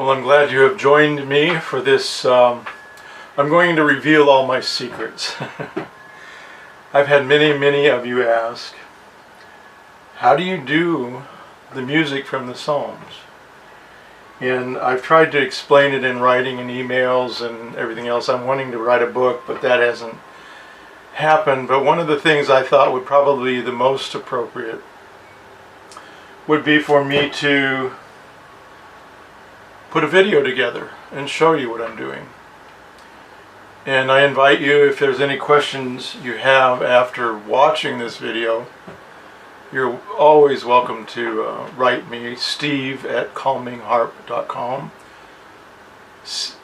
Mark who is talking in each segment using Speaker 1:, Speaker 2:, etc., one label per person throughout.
Speaker 1: Well, I'm glad you have joined me for this. I'm going to reveal all my secrets. I've had many of you ask, how do you do the music from the Psalms? And I've tried to explain it in writing and emails and everything else. I'm wanting to write a book, but that hasn't happened. But one of the things I thought would probably be the most appropriate would be for me to put a video together and show you what I'm doing. And I invite you, if there's any questions you have after watching this video, you're always welcome to write me, steve@calmingharp.com.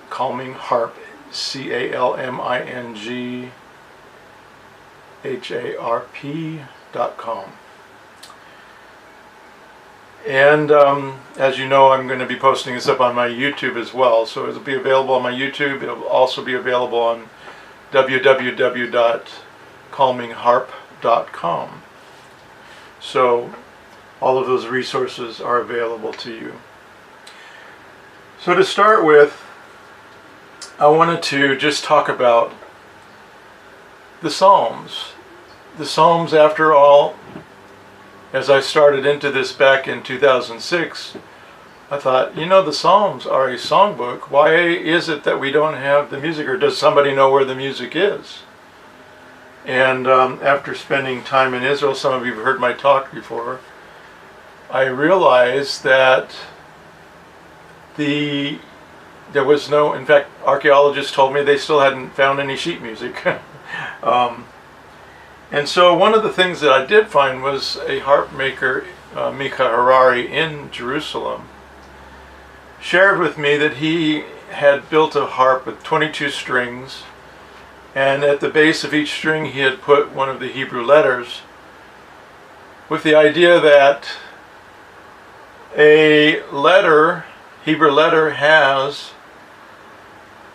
Speaker 1: Calming Harp, CalmingHarp.com. And as you know, I'm going to be posting this up on my YouTube as well. So it'll be available on my YouTube. It'll also be available on www.calmingharp.com. So all of those resources are available to you. So to start with, I wanted to just talk about the Psalms. The Psalms, after all, as I started into this back in 2006, I thought, the Psalms are a songbook. Why is it that we don't have the music, or does somebody know where the music is? And after spending time in Israel, some of you have heard my talk before, I realized that there was no, in fact, archaeologists told me they still hadn't found any sheet music. And so one of the things that I did find was a harp maker, Mika Harari, in Jerusalem, shared with me that he had built a harp with 22 strings, and at the base of each string he had put one of the Hebrew letters, with the idea that a letter, Hebrew letter, has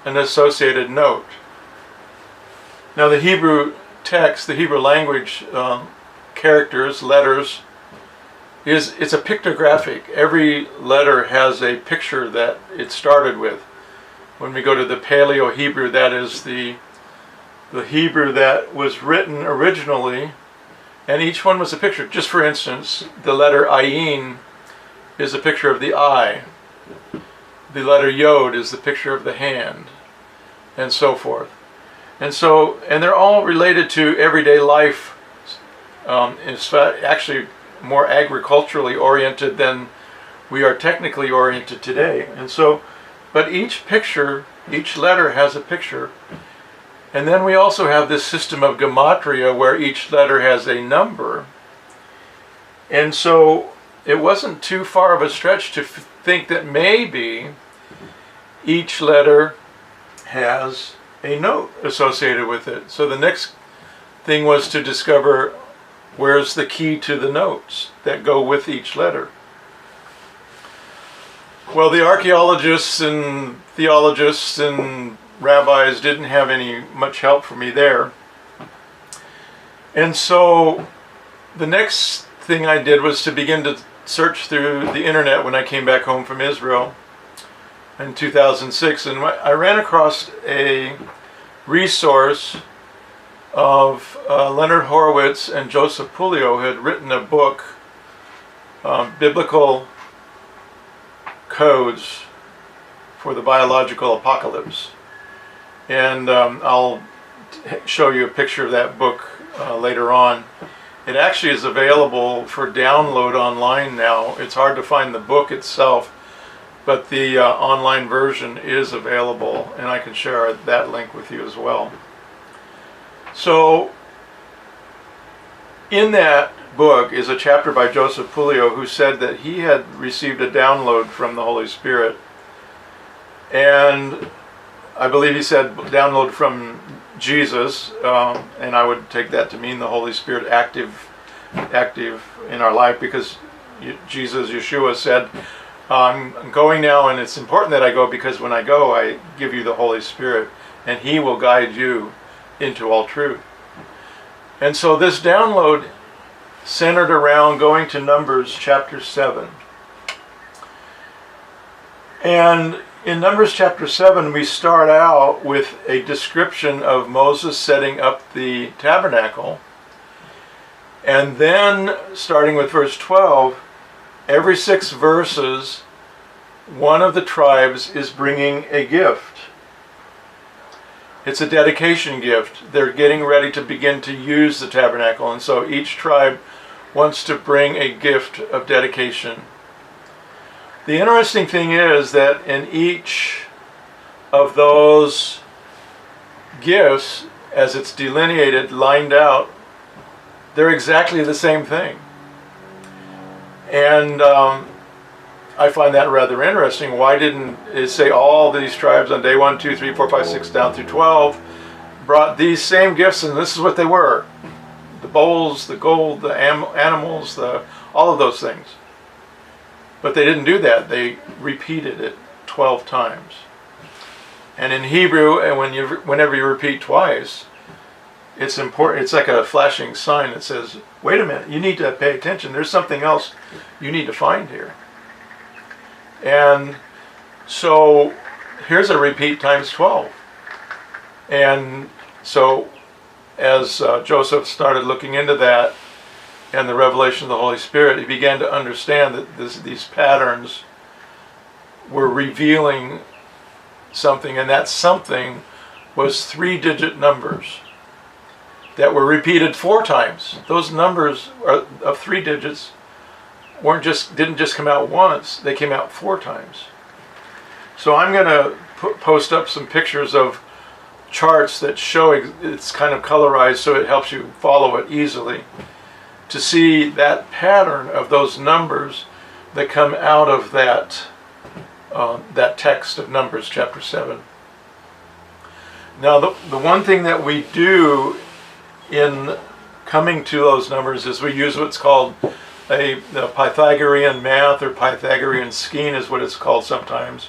Speaker 1: an associated note. Now the Hebrew text, the Hebrew language, characters, letters, it's a pictographic. Every letter has a picture that it started with. When we go to the Paleo-Hebrew, that is the Hebrew that was written originally, and each one was a picture. Just for instance, the letter Ayin is a picture of the eye. The letter Yod is the picture of the hand, and so forth. And they're all related to everyday life. It's actually more agriculturally oriented than we are technically oriented today. And so, but each picture, each letter has a picture. And then we also have this system of gematria where each letter has a number. And so it wasn't too far of a stretch to think that maybe each letter has a note associated with it. So the next thing was to discover where's the key to the notes that go with each letter. Well, the archaeologists and theologists and rabbis didn't have much help for me there. And so the next thing I did was to begin to search through the internet when I came back home from Israel in 2006, and I ran across a resource of Leonard Horowitz and Joseph Pullio, who had written a book, Biblical Codes for the Biological Apocalypse. And I'll show you a picture of that book later on. It actually is available for download online now. It's hard to find the book itself, but the online version is available, and I can share that link with you as well. So in that book is a chapter by Joseph Pullio, who said that he had received a download from the Holy Spirit. And I believe he said download from Jesus, and I would take that to mean the Holy Spirit active in our life, because Jesus, Yeshua, said, I'm going now, and it's important that I go, because when I go, I give you the Holy Spirit, and He will guide you into all truth. And so this download centered around going to Numbers chapter 7. And in Numbers chapter 7, we start out with a description of Moses setting up the tabernacle. And then, starting with verse 12, every 6 verses, one of the tribes is bringing a gift. It's a dedication gift. They're getting ready to begin to use the tabernacle, and so each tribe wants to bring a gift of dedication. The interesting thing is that in each of those gifts, as it's delineated, lined out, they're exactly the same thing. And I find that rather interesting. Why didn't it say all these tribes on day 1, 2, 3, 4, 5, 6 down through 12 brought these same gifts, and this is what they were? The bowls, the gold, the animals, all of those things. But they didn't do that. They repeated it 12 times. And in Hebrew, and whenever you repeat twice, it's important. It's like a flashing sign that says, wait a minute, you need to pay attention. There's something else you need to find here. And so here's a repeat times 12. And so as Joseph started looking into that and the revelation of the Holy Spirit, he began to understand that these patterns were revealing something, and that something was 3-digit numbers that were repeated 4 times. Those numbers of 3 digits didn't just come out once, they came out 4 times. So I'm going to post up some pictures of charts that show it's kind of colorized so it helps you follow it easily, to see that pattern of those numbers that come out of that text of Numbers chapter 7. Now the one thing that we do in coming to those numbers is we use what's called the Pythagorean math, or Pythagorean scheme is what it's called sometimes.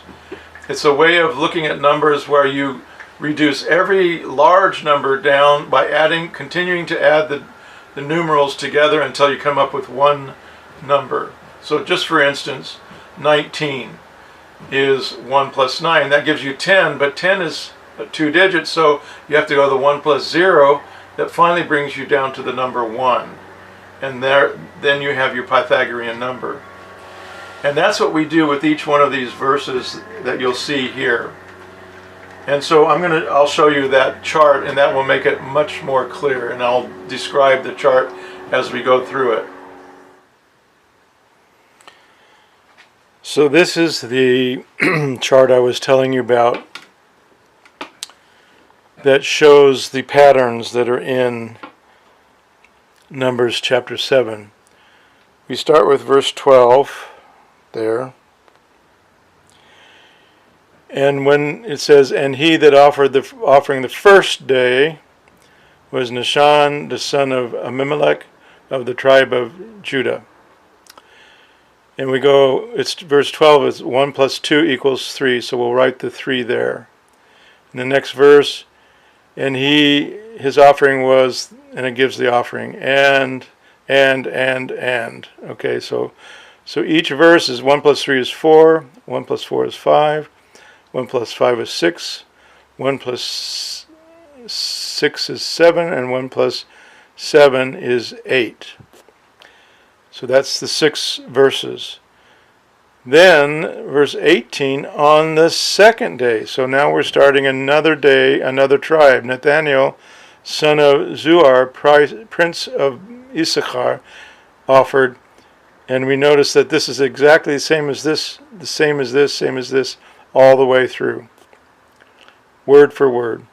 Speaker 1: It's a way of looking at numbers where you reduce every large number down by continuing to add the numerals together until you come up with one number. So just for instance, 19 is 1 plus 9. That gives you 10, but 10 is 2 digits, so you have to go to the 1 plus 0. That finally brings you down to the number 1. And then you have your Pythagorean number. And that's what we do with each one of these verses that you'll see here. And so I'll show you that chart, and that will make it much more clear, and I'll describe the chart as we go through it. So this is the chart I was telling you about that shows the patterns that are in Numbers chapter 7. We start with verse 12 there. And when it says, and he that offered the offering the first day was Nahshon, the son of Ahimelech, of the tribe of Judah. And we go, it's verse 12 is 1 plus 2 equals 3, so we'll write the 3 there. In the next verse, and his offering was, and it gives the offering, and. Okay, so each verse is 1 plus 3 is 4, 1 plus 4 is 5, 1 plus 5 is 6, 1 plus 6 is 7, and 1 plus 7 is 8. So that's the 6 verses. Then, verse 18, on the second day. So now we're starting another day, another tribe. Nathaniel, son of Zuar, prince of Issachar, offered. And we notice that this is exactly the same as this, same as this, all the way through. Word for word.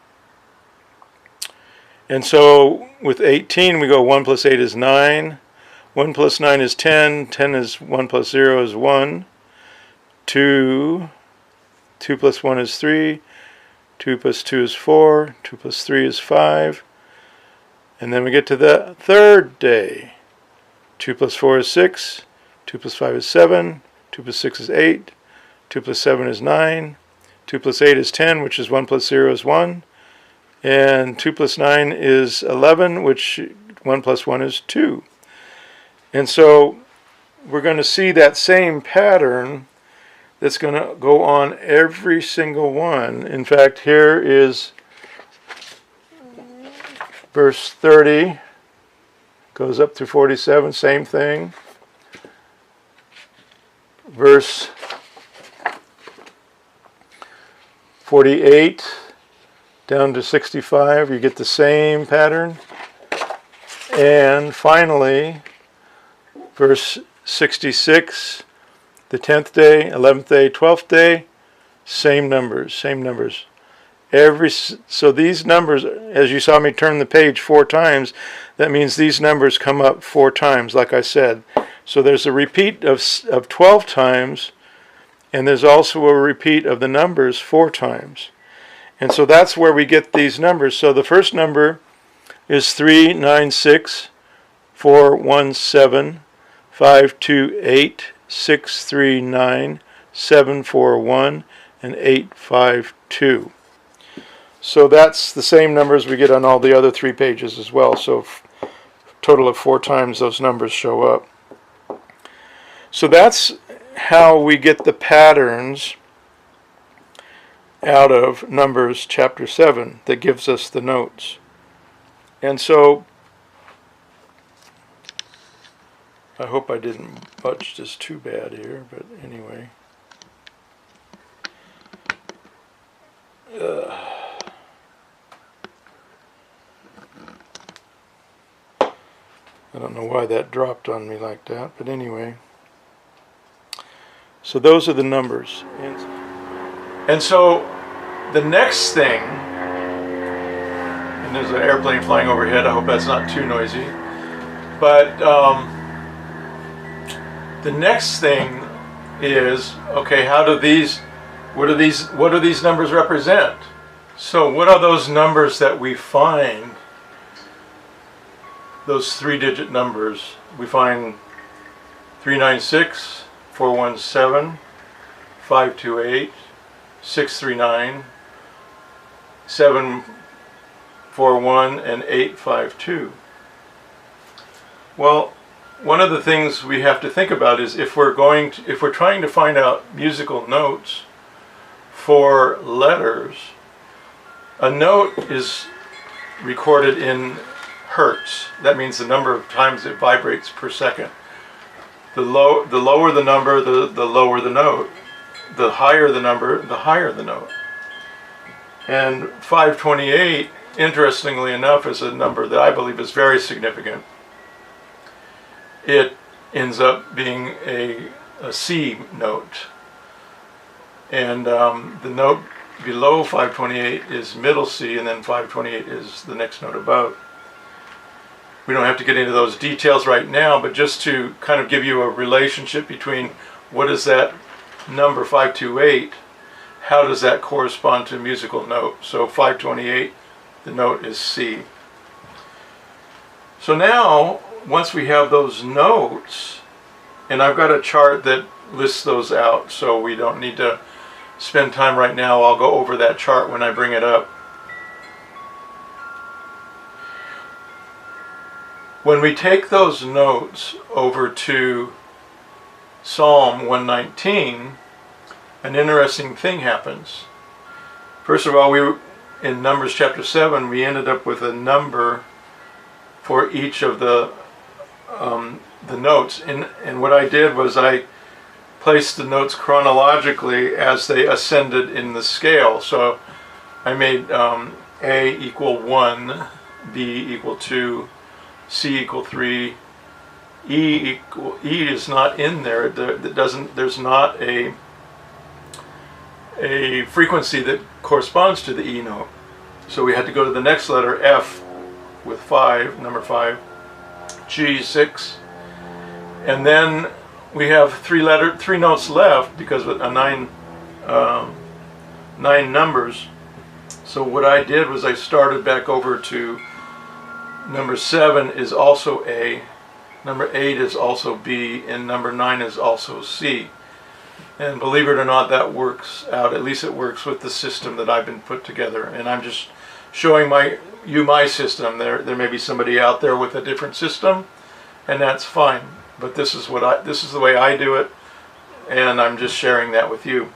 Speaker 1: And so with 18, we go 1 plus 8 is 9. 1 plus 9 is 10. 10 is 1 plus 0 is 1. 2 plus 1 is 3. 2 plus 2 is 4. 2 plus 3 is 5. And then we get to the third day. 2 plus 4 is 6. 2 plus 5 is 7. 2 plus 6 is 8. 2 plus 7 is 9. 2 plus 8 is 10, which is 1 plus 0 is 1. And 2 plus 9 is 11, which 1 plus 1 is 2. And so we're going to see that same pattern that's going to go on every single one. In fact, here is verse 30, goes up to 47, same thing. Verse 48 down to 65, you get the same pattern. And finally, verse 66, the 10th day, 11th day, 12th day, same numbers, same numbers. So these numbers, as you saw me turn the page 4 times, that means these numbers come up 4 times, like I said. So there's a repeat of 12 times, and there's also a repeat of the numbers 4 times. And so that's where we get these numbers. So the first number is 3, 9, 6, 4, 1, 7, 5, 2, 8, 6, 3, 9, 7, 4, 1, and 8, 5, 2. So that's the same numbers we get on all the other 3 pages as well. So total of 4 times those numbers show up. So that's how we get the patterns out of Numbers chapter 7 that gives us the notes. And so I hope I didn't butch this too bad here, but anyway. I don't know why that dropped on me like that, but anyway. So those are the numbers. And so the next thing, and there's an airplane flying overhead, I hope that's not too noisy, but the next thing is, okay, what do these numbers represent? So what are those numbers that we find? Those 3-digit numbers. We find 396, 417, 528, 639, 741, and 852. Well, one of the things we have to think about is if we're trying to find out musical notes for letters, a note is recorded in hertz. That means the number of times it vibrates per second. The lower the number, the lower the note. The higher the number, the higher the note. And 528, interestingly enough, is a number that I believe is very significant. It ends up being a C note. And the note below 528 is middle C, and then 528 is the next note above. We don't have to get into those details right now, but just to kind of give you a relationship between what is that number 528, how does that correspond to a musical note? So 528, the note is C. So now, once we have those notes, and I've got a chart that lists those out, so we don't need to spend time right now. I'll go over that chart when I bring it up. When we take those notes over to Psalm 119, an interesting thing happens. First of all, in Numbers chapter 7, we ended up with a number for each of the notes. And what I did was I placed the notes chronologically as they ascended in the scale. So I made A equal 1, B equal 2, C equal 3, E is not in there. There's not a frequency that corresponds to the E note. So we had to go to the next letter, F, with 5, number 5, G 6, and then we have 3 notes left because with 9 numbers. So what I did was I started back over to number 7 is also A, number 8 is also B, and number 9 is also C. And believe it or not, that works out. At least it works with the system that I've been put together. And I'm just showing you my system. There may be somebody out there with a different system, and that's fine. But this is the way I do it. and I'm just sharing that with you.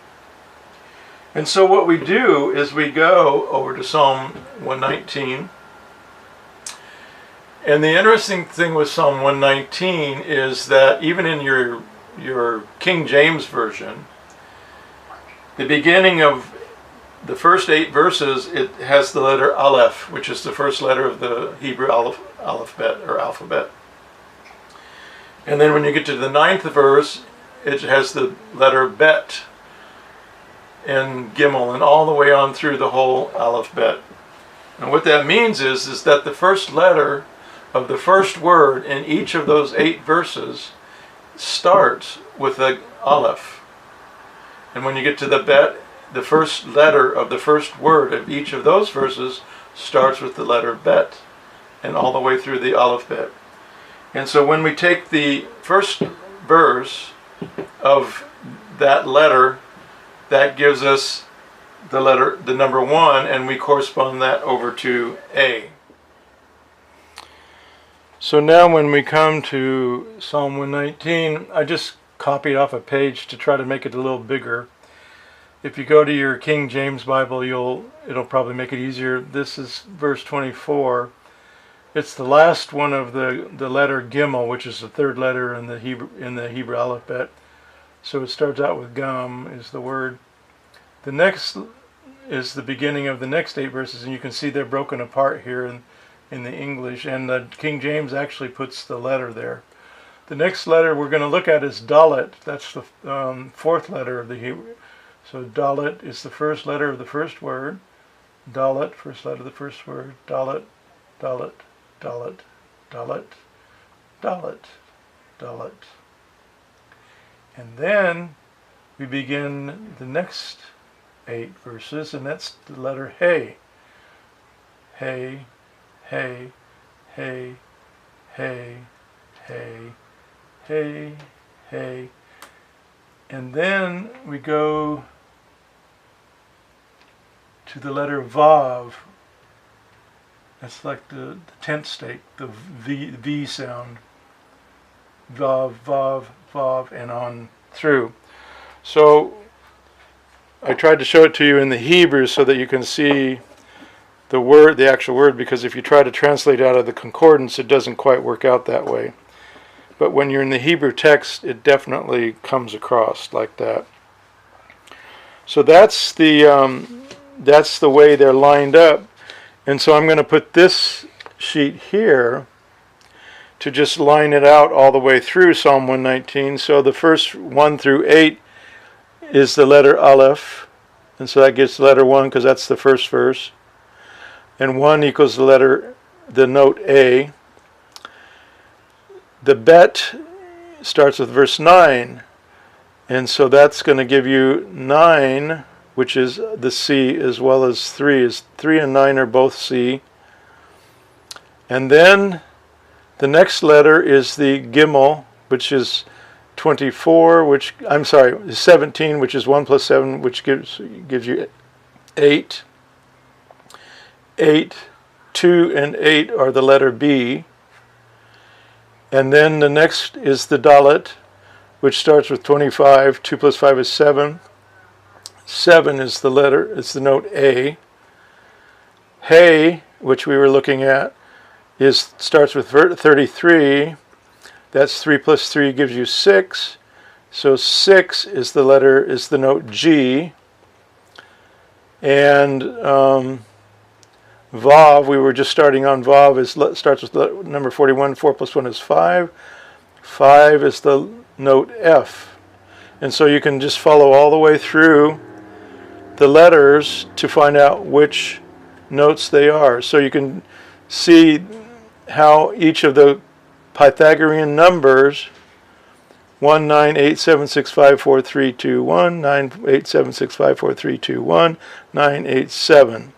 Speaker 1: And so what we do is we go over to Psalm 119. And the interesting thing with Psalm 119 is that even in your King James Version, the beginning of the first 8 verses, it has the letter Aleph, which is the first letter of the Hebrew alphabet. And then when you get to the 9th verse, it has the letter Bet and Gimel, and all the way on through the whole alphabet. And what that means is that the first letter of the first word in each of those 8 verses starts with the Aleph. And when you get to the Bet, the first letter of the first word of each of those verses starts with the letter Bet, and all the way through the alphabet. And so when we take the first verse of that letter, that gives us the number 1, and we correspond that over to A. So now when we come to Psalm 119, I just copied off a page to try to make it a little bigger. If you go to your King James Bible, it'll probably make it easier. This is verse 24. It's the last one of the letter Gimel, which is the 3rd letter in the Hebrew alphabet. So it starts out with Gam is the word. The next is the beginning of the next 8 verses, and you can see they're broken apart here in the English, and the King James actually puts the letter there. The next letter we're going to look at is Dalet. That's the 4th letter of the Hebrew. So Dalet is the first letter of the first word. Dalet, first letter of the first word. Dalet, Dalet, Dalet, Dalet, Dalet, Dalet. And then we begin the next 8 verses, and that's the letter Hey. Hey, Hey, Hey, Hey, Hey, Hey, Hey. And then we go to the letter Vav. That's like the 10th state, the V sound. Vav, Vav, Vav, and on through. So I tried to show it to you in the Hebrew so that you can see the actual word, because if you try to translate out of the concordance, it doesn't quite work out that way. But when you're in the Hebrew text, it definitely comes across like that. So that's the way they're lined up. And so I'm going to put this sheet here to just line it out all the way through Psalm 119. So the first 1 through 8 is the letter Aleph. And so that gets the letter 1 because that's the first verse. And 1 equals the note A. The Bet starts with verse 9, and so that's going to give you 9, which is the C, as well as 3. Is 3 and 9 are both C. And then the next letter is the Gimel, which is 24, 17, which is 1 plus 7, which gives you 8. 8, 2, and 8 are the letter B. And then the next is the Dalet, which starts with 25. 2 plus 5 is 7. 7 is the note A. Hey, which we were looking at, starts with 33. That's 3 plus 3 gives you 6. So 6 is the note G. And Vav, we were just starting on Vav, starts with number 41. 4 plus 1 is 5. 5 is the note F. And so you can just follow all the way through the letters to find out which notes they are. So you can see how each of the Pythagorean numbers, 1, 9, 8, 7, 6, 5, 4, 3, 2, 1, 9, 8, 7, 6, 5, 4, 3, 2, 1, 9, 8, 7.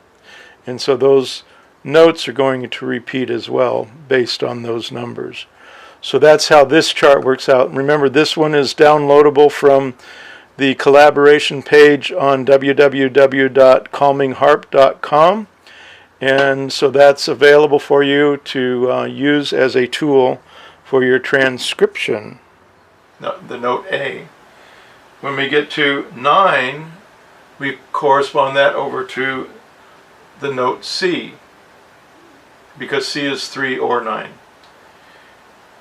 Speaker 1: And so those notes are going to repeat as well based on those numbers. So that's how this chart works out. Remember, this one is downloadable from the collaboration page on www.calmingharp.com. And so that's available for you to use as a tool for your transcription.
Speaker 2: The note A.
Speaker 1: When we get to 9, we correspond that over to the note C, because C is 3 or 9.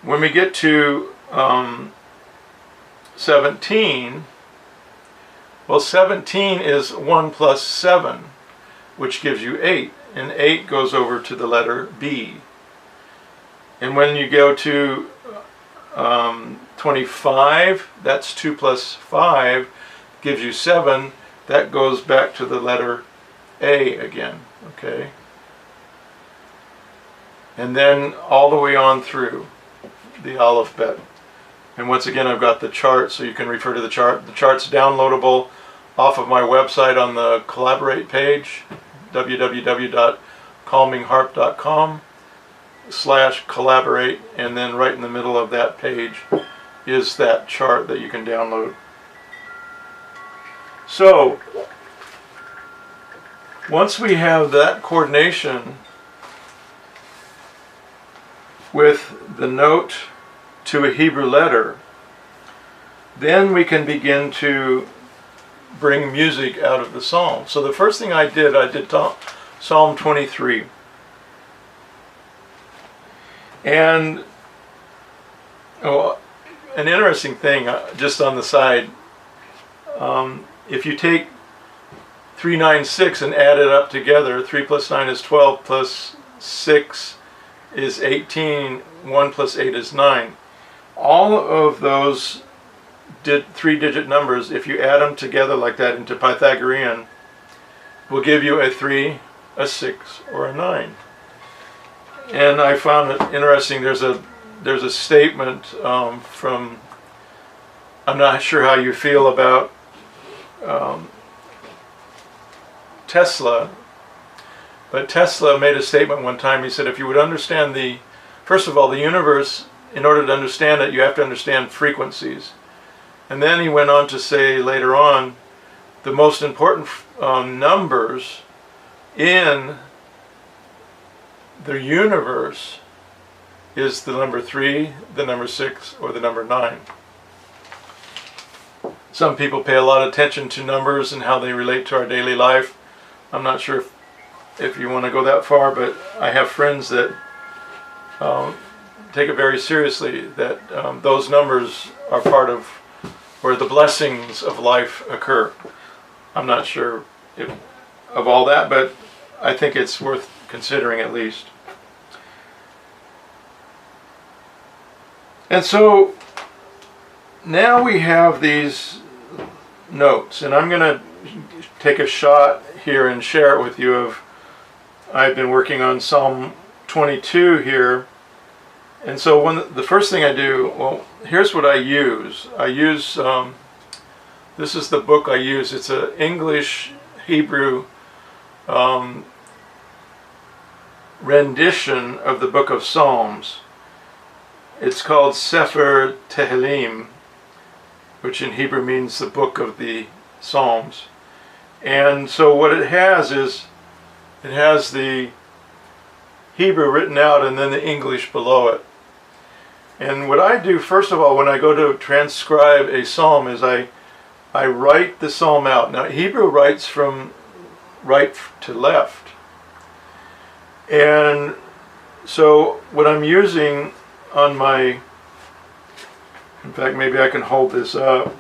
Speaker 1: When we get to 17, well, 17 is 1 plus 7, which gives you 8, and 8 goes over to the letter B. And when you go to 25, that's 2 plus 5, gives you 7. That goes back to the letter A again, okay? And then all the way on through the alphabet. And once again, I've got the chart, so you can refer to the chart. The chart's downloadable off of my website on the Collaborate page, www.calmingharp.com/collaborate, and then right in the middle of that page is that chart that you can download. So, once we have that coordination with the note to a Hebrew letter, then we can begin to bring music out of the psalm. So the first thing I did Psalm 23. And an interesting thing, just on the side, if you take 396 and add it up together, 3 plus 9 is 12, plus 6 is 18, 1 plus 8 is 9. All of those three-digit numbers, if you add them together like that into Pythagorean, will give you a 3, a 6, or a 9. And I found it interesting. There's a statement from, I'm not sure how you feel about Tesla, but Tesla made a statement one time. He said, if you would understand first of all, the universe, in order to understand it, you have to understand frequencies. And then he went on to say later on, the most important numbers in the universe is the number 3, the number 6, or the number 9. Some people pay a lot of attention to numbers and how they relate to our daily life. I'm not sure if you want to go that far, but I have friends that take it very seriously, that those numbers are part of where the blessings of life occur. I'm not sure of all that, but I think it's worth considering at least. And so now we have these notes, and I'm going to take a shot here and share it with you. I've been working on Psalm 22 here, and so the first thing I do, well, here's what I use. This is the book I use. It's an English Hebrew rendition of the book of Psalms. It's called Sefer Tehillim, which in Hebrew means the book of the Psalms. And so what it has is, it has the Hebrew written out and then the English below it. And what I do, first of all, when I go to transcribe a psalm, is I write the psalm out. Now, Hebrew writes from right to left. And so what I'm using on my, in fact, maybe I can hold this up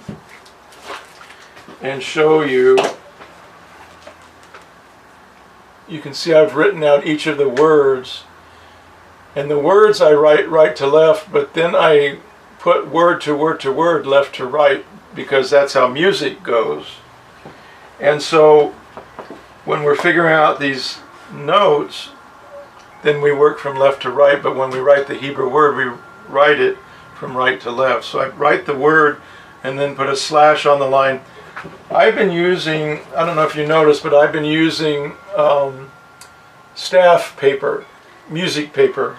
Speaker 1: and show you. You can see I've written out each of the words, and the words I write right to left, but then I put word to word to word, left to right, because that's how music goes. And so when we're figuring out these notes, then we work from left to right, but when we write the Hebrew word, we write it from right to left. So I write the word and then put a slash on the line. I've been using, I don't know if you noticed, but I've been using staff paper, music paper,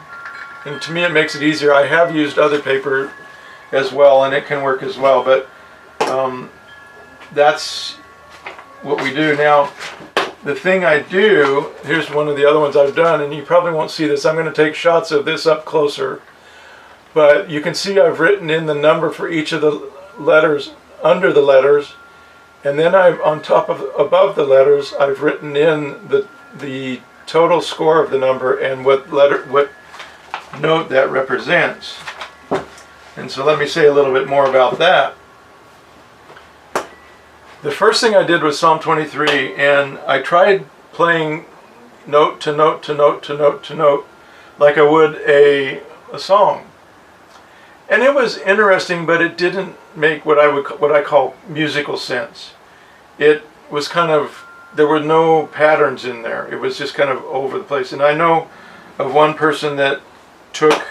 Speaker 1: and to me it makes it easier. I have used other paper as well, and it can work as well, but that's what we do. Now, the thing I do, here's one of the other ones I've done, and you probably won't see this. I'm going to take shots of this up closer, but you can see I've written in the number for each of the letters under the letters, and then on top of above the letters I've written in the total score of the number and what note that represents. And so let me say a little bit more about that. The first thing I did was Psalm 23, and I tried playing note to note to note to note to note like I would a song. And it was interesting, but it didn't make what I call musical sense. It was kind of, there were no patterns in there. It was just kind of over the place. And I know of one person that took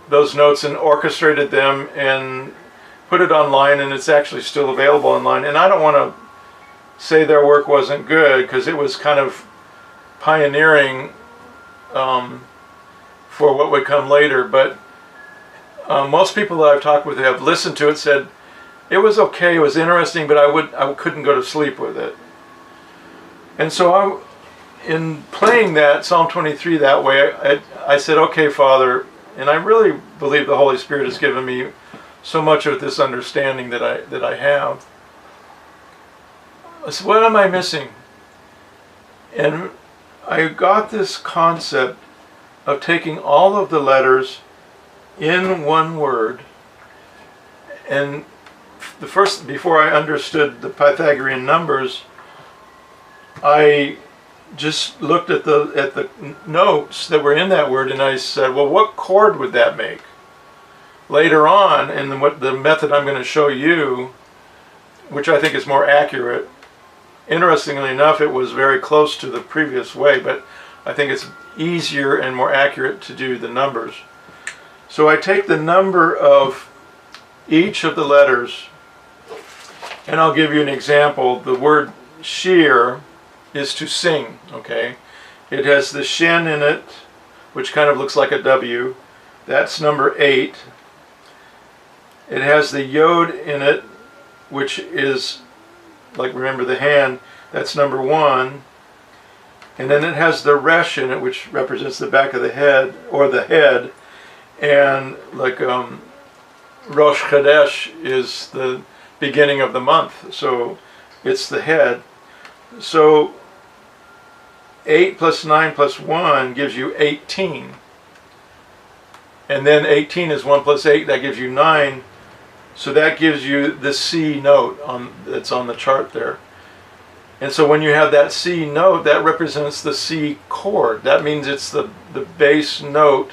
Speaker 1: those notes and orchestrated them and put it online, and it's actually still available online. And I don't want to say their work wasn't good, because it was kind of pioneering for what would come later. But most people that I've talked with who have listened to it said it was okay, it was interesting, but I couldn't go to sleep with it. And so in playing that Psalm 23 that way, I said, okay, Father, and I really believe the Holy Spirit has given me so much of this understanding that I have. I said, what am I missing? And I got this concept of taking all of the letters in one word, and before I understood the Pythagorean numbers, I just looked at the notes that were in that word, and I said, well, what chord would that make? Later on, and the method I'm going to show you, which I think is more accurate, interestingly enough, it was very close to the previous way, but I think it's easier and more accurate to do the numbers. So I take the number of each of the letters, and I'll give you an example. The word shear is to sing, okay? It has the shin in it, which kind of looks like a W. That's number 8. It has the yod in it, which is, like, remember the hand, that's number 1. And then it has the resh in it, which represents the back of the head, or the head. And like Rosh Chodesh is the beginning of the month, so it's the head. So 8 plus 9 plus 1 gives you 18. And then 18 is 1 plus 8, that gives you 9. So that gives you the C note that's on the chart there. And so when you have that C note, that represents the C chord. That means it's the bass note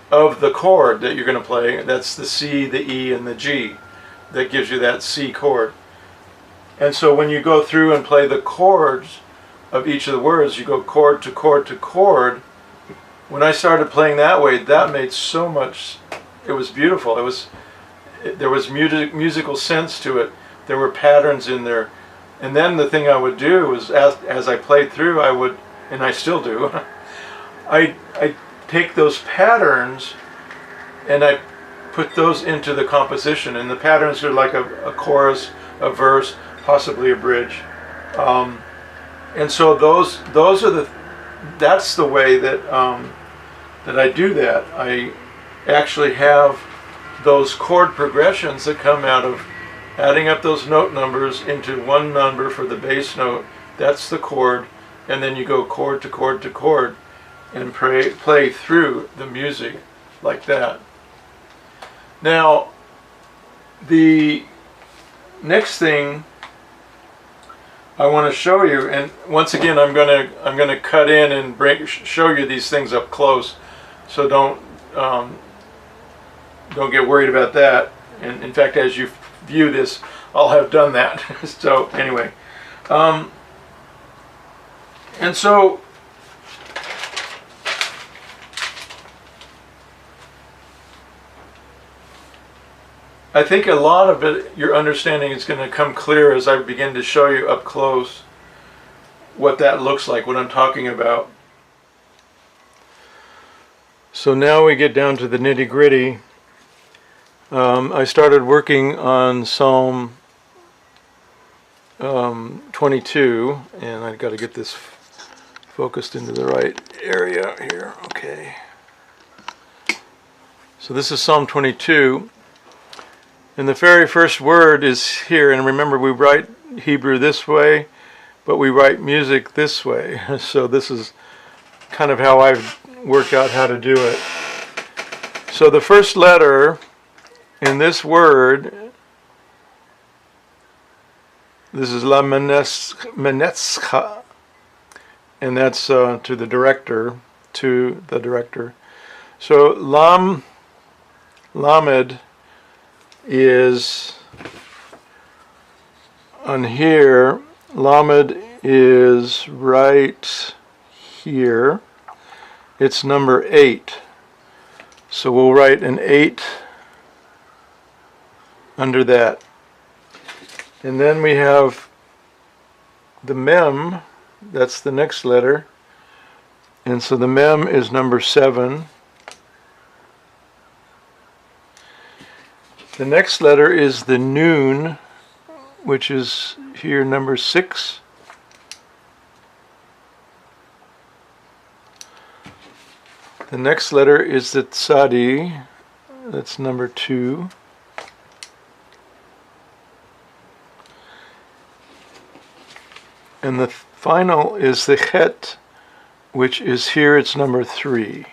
Speaker 1: of the chord that you're going to play. That's the C, the E, and the G. That gives you that C chord. And so when you go through and play the chords of each of the words, you go chord to chord to chord. When I started playing that way, that made so much, it was beautiful. There was musical sense to it. There were patterns in there. And then the thing I would do was, as I played through, I would, and I still do, I take those patterns and I put those into the composition. And the patterns are like a chorus, a verse, possibly a bridge. And so those are that's the way that that I do that. I actually have those chord progressions that come out of adding up those note numbers into one number for the bass note. That's the chord, and then you go chord to chord to chord and play through the music like that. Now, the next thing I want to show you, and once again I'm gonna cut in and show you these things up close, so don't get worried about that. And in fact, as you view this, I'll have done that. So anyway, and so I think a lot of it, your understanding is going to come clear as I begin to show you up close what that looks like, what I'm talking about. So now we get down to the nitty-gritty. I started working on Psalm 22, and I've got to get this focused into the right area here. Okay. So this is Psalm 22. And the very first word is here. And remember, we write Hebrew this way, but we write music this way. So this is kind of how I've worked out how to do it. So the first letter in this word, this is La Menetscha, and that's to the director. So Lamed is on here. Lamed is right here. It's number 8. So we'll write an 8 under that. And then we have the Mem, that's the next letter. And so the Mem is number 7. The next letter is the Nun, which is here number 6. The next letter is the Tzadi, that's number 2. And the final is the Chet, which is here, it's number 3.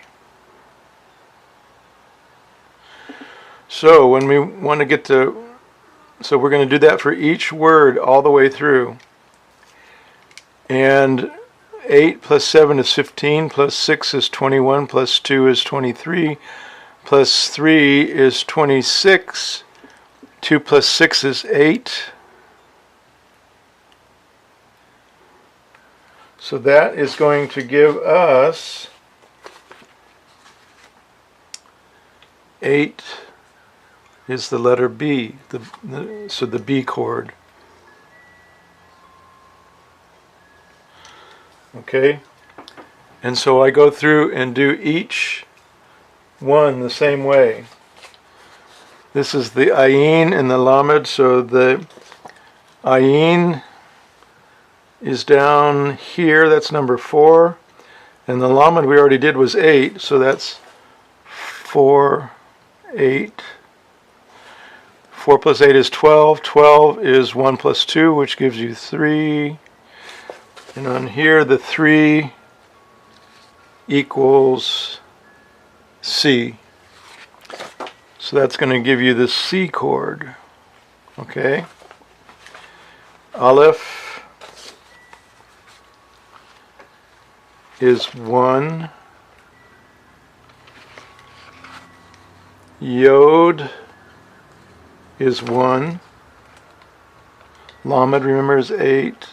Speaker 1: So when we want to get to, so we're going to do that for each word all the way through. And 8 plus 7 is 15, plus 6 is 21, plus 2 is 23, plus 3 is 26, 2 plus 6 is 8. So that is going to give us 8 is the letter B, so the B chord. Okay, and so I go through and do each one the same way. This is the Ayin and the Lamed, so the Ayin is down here, that's number 4, and the Lamed we already did was 8, so that's 4, 8. 4 plus 8 is 12, 12 is 1 plus 2, which gives you 3. And on here, the 3 equals C. So that's going to give you the C chord. Okay? Aleph is 1. Yod is 1. Lamed, remember, is 8.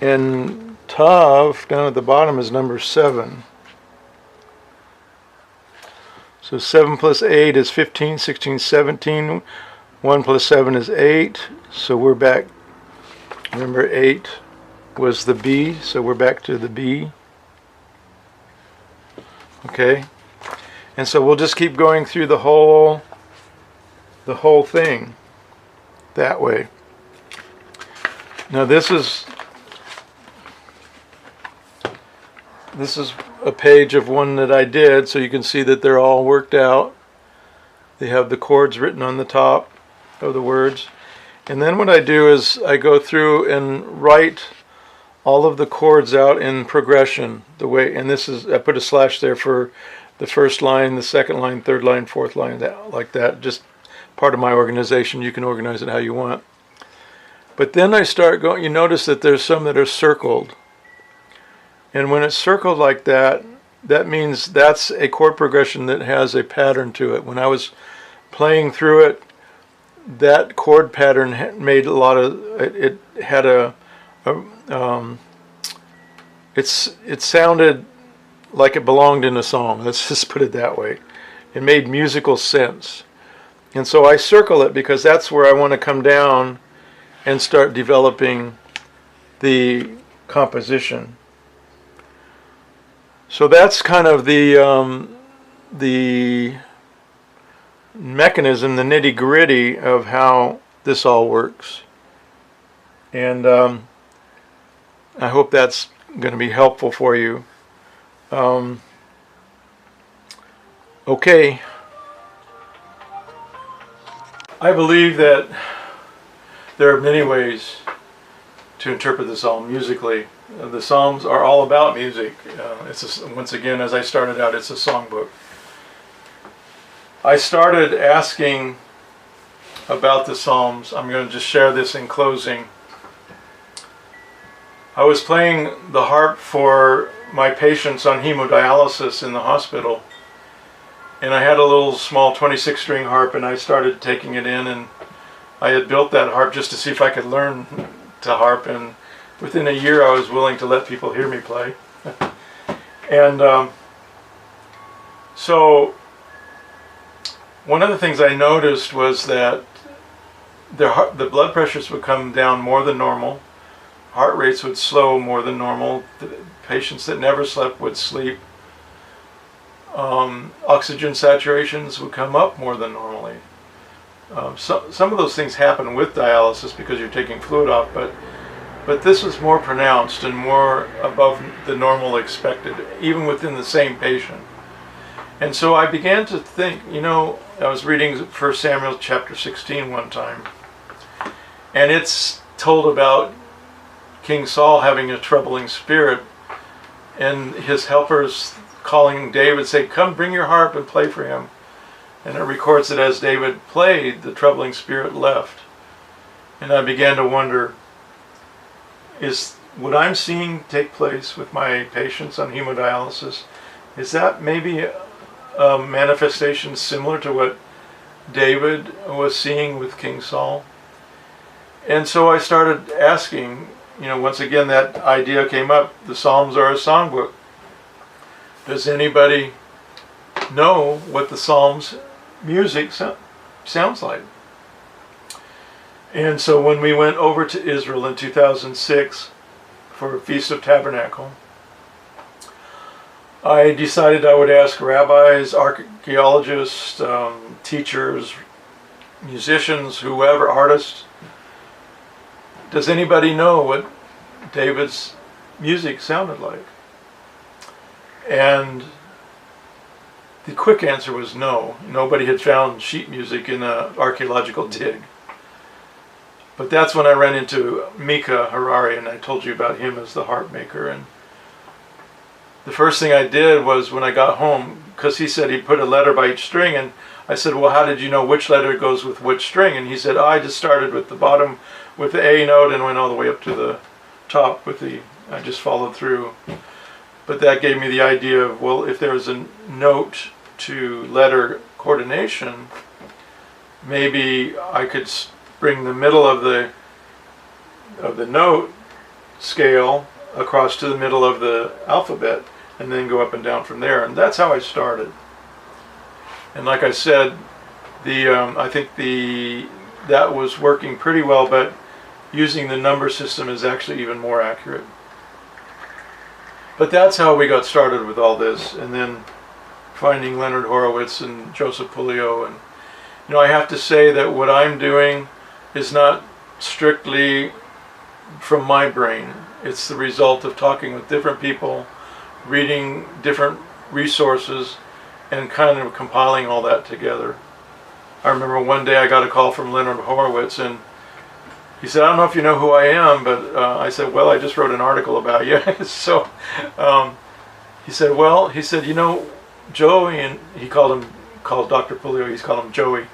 Speaker 1: And Tav, down at the bottom, is number 7. So 7 plus 8 is 15, 16, 17. 1 plus 7 is 8. So we're back. Remember, 8 was the B, so we're back to the B. Okay? And so we'll just keep going through the whole thing that way. Now this is a page of one that I did, so you can see that they're all worked out. They have the chords written on the top of the words. And then what I do is I go through and write all of the chords out in progression, the way, and this is, I put a slash there for the first line, the second line, third line, fourth line, like that. Just part of my organization. You can organize it how you want. But then I start going, you notice that there's some that are circled. And when it's circled like that, that means that's a chord progression that has a pattern to it. When I was playing through it, that chord pattern made a lot of, it had it sounded like it belonged in a song. Let's just put it that way. It made musical sense. And so I circle it because that's where I want to come down and start developing the composition. So that's kind of the mechanism, the nitty-gritty of how this all works. And I hope that's going to be helpful for you. Okay. I believe that there are many ways to interpret the psalm musically. The Psalms are all about music. Once again, as I started out, it's a songbook. I started asking about the Psalms. I'm going to just share this in closing. I was playing the harp for my patients on hemodialysis in the hospital, and I had a little small 26-string harp, and I started taking it in, and I had built that harp just to see if I could learn to harp, and within a year I was willing to let people hear me play. And so one of the things I noticed was that the blood pressures would come down more than normal, heart rates would slow more than normal, the patients that never slept would sleep, oxygen saturations would come up more than normally. Some of those things happen with dialysis because you're taking fluid off, but this was more pronounced and more above the normal expected, even within the same patient. And so I began to think, I was reading 1 Samuel chapter 16 one time, and it's told about King Saul having a troubling spirit, and his helpers calling David, say, "Come, bring your harp and play for him." And it records that as David played, the troubling spirit left. And I began to wonder, is what I'm seeing take place with my patients on hemodialysis, is that maybe a manifestation similar to what David was seeing with King Saul? And so I started asking, once again that idea came up, the Psalms are a songbook. Does anybody know what the Psalms music sounds like? And so when we went over to Israel in 2006 for Feast of Tabernacle, I decided I would ask rabbis, archaeologists, teachers, musicians, whoever, artists, does anybody know what David's music sounded like? And the quick answer was no. Nobody had found sheet music in an archaeological dig. But that's when I ran into Mika Harari, and I told you about him as the harp maker. And the first thing I did was, when I got home, because he said he put a letter by each string, and I said, well, how did you know which letter goes with which string? And he said, I just started with the bottom with the A note and went all the way up to the top with I just followed through. But that gave me the idea of, well, if there was a note to letter coordination, maybe I could bring the middle of the note scale across to the middle of the alphabet and then go up and down from there. And that's how I started. And like I said, I think that was working pretty well, but using the number system is actually even more accurate. But that's how we got started with all this, and then finding Leonard Horowitz and Joseph Puglio. And I have to say that what I'm doing is not strictly from my brain. It's the result of talking with different people, reading different resources, and kind of compiling all that together. I remember one day I got a call from Leonard Horowitz, and he said, I don't know if you know who I am, but I said, well, I just wrote an article about you. So he said, Joey, and he called Dr. Puglio, he's called him Joey.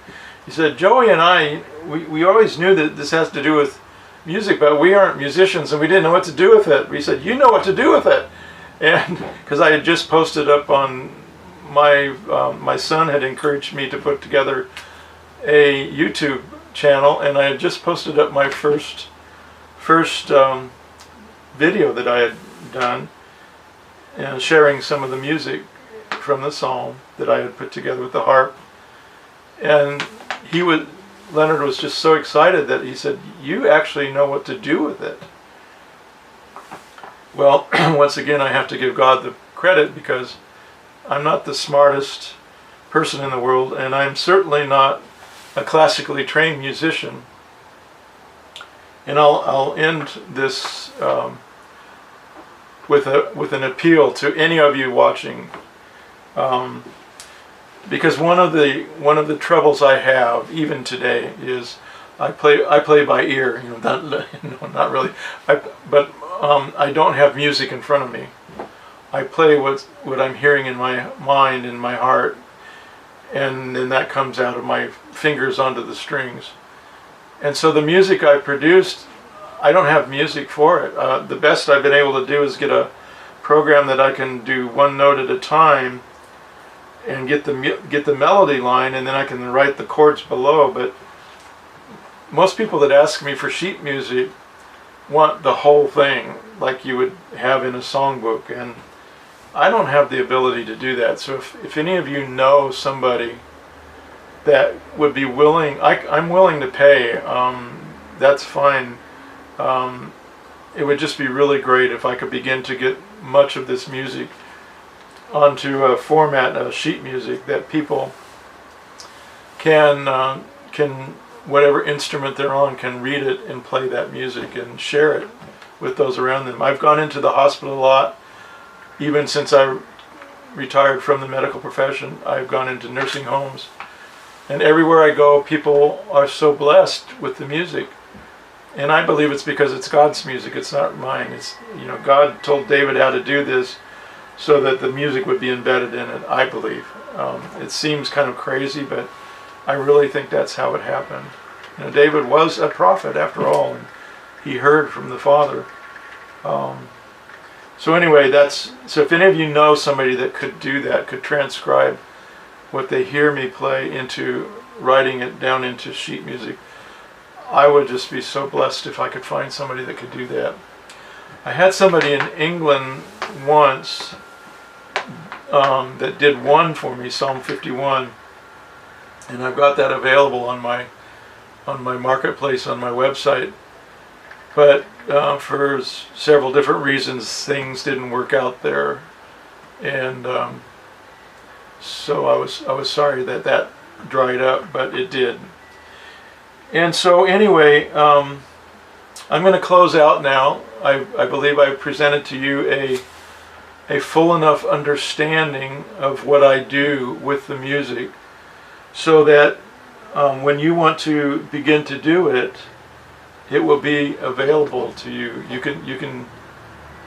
Speaker 1: He said, Joey and I, we always knew that this has to do with music, but we aren't musicians and we didn't know what to do with it. We said, you know what to do with it. And because I had just posted up on my son had encouraged me to put together a YouTube channel, and I had just posted up my first video that I had done, and sharing some of the music from the psalm that I had put together with the harp. And Leonard was just so excited that he said, you actually know what to do with it. Well, once again, I have to give God the credit, because I'm not the smartest person in the world, and I'm certainly not a classically trained musician. And I'll end this with an appeal to any of you watching. because one of the troubles I have even today is I play by ear. Not, no, not really. But I don't have music in front of me. I play what I'm hearing in my mind, in my heart, and then that comes out of my fingers onto the strings. And so the music I produced, I don't have music for it. The best I've been able to do is get a program that I can do one note at a time and get the melody line, and then I can write the chords below. But most people that ask me for sheet music want the whole thing, like you would have in a songbook, and I don't have the ability to do that. So if any of you know somebody that would be willing, I'm willing to pay. That's fine. It would just be really great if I could begin to get much of this music onto a format of sheet music that people can whatever instrument they're on can read it and play that music and share it with those around them. I've gone into the hospital a lot, even since I retired from the medical profession. I've gone into nursing homes, and everywhere I go, people are so blessed with the music. And I believe it's because it's God's music. It's not mine. It's, God told David how to do this so that the music would be embedded in it, I believe. It seems kind of crazy, but I really think that's how it happened. David was a prophet after all, and he heard from the Father. So anyway, so if any of you know somebody that could do that, could transcribe what they hear me play into writing it down into sheet music, I would just be so blessed if I could find somebody that could do that. I had somebody in England once that did one for me, Psalm 51, and I've got that available on my marketplace on my website. But for several different reasons, things didn't work out there, and so I was sorry that dried up, but it did. And so anyway, I'm going to close out now. I believe I presented to you a full enough understanding of what I do with the music, so that when you want to begin to do it, it will be available to you. You can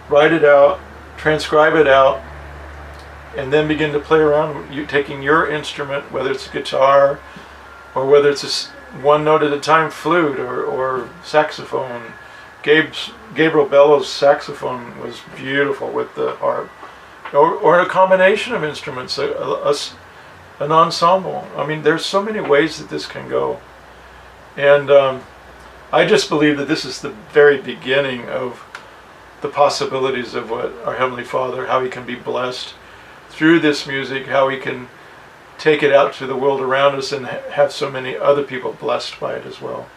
Speaker 1: write it out, transcribe it out, and then begin to play around. You taking your instrument, whether it's a guitar or whether it's a one note at a time flute or saxophone. Gabriel Bellows' saxophone was beautiful with the harp, or a combination of instruments, an ensemble. I mean, there's so many ways that this can go, and I just believe that this is the very beginning of the possibilities of what our Heavenly Father, how He can be blessed through this music, how He can take it out to the world around us and have so many other people blessed by it as well.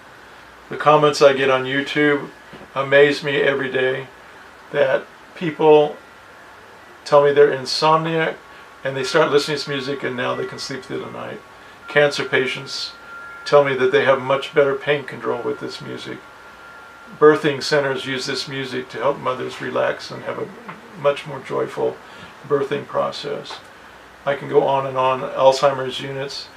Speaker 1: The comments I get on YouTube amaze me every day, that people tell me they're insomniac and they start listening to this music and now they can sleep through the night. Cancer patients tell me that they have much better pain control with this music. Birthing centers use this music to help mothers relax and have a much more joyful birthing process. I can go on and on. Alzheimer's units,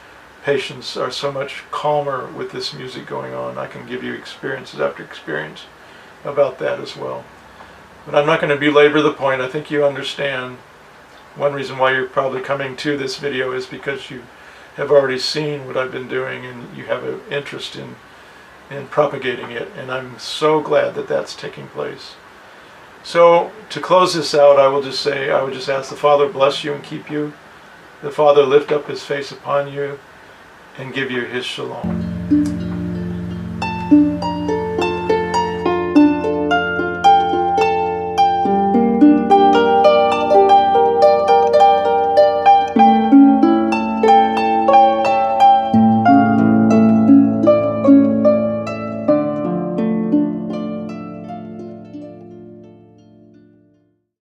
Speaker 1: patients are so much calmer with this music going on. I can give you experiences after experience about that as well. But I'm not going to belabor the point. I think you understand. One reason why you're probably coming to this video is because you have already seen what I've been doing and you have an interest in propagating it. And I'm so glad that that's taking place. So to close this out, I would just ask the Father bless you and keep you. The Father lift up His face upon you and give you His shalom.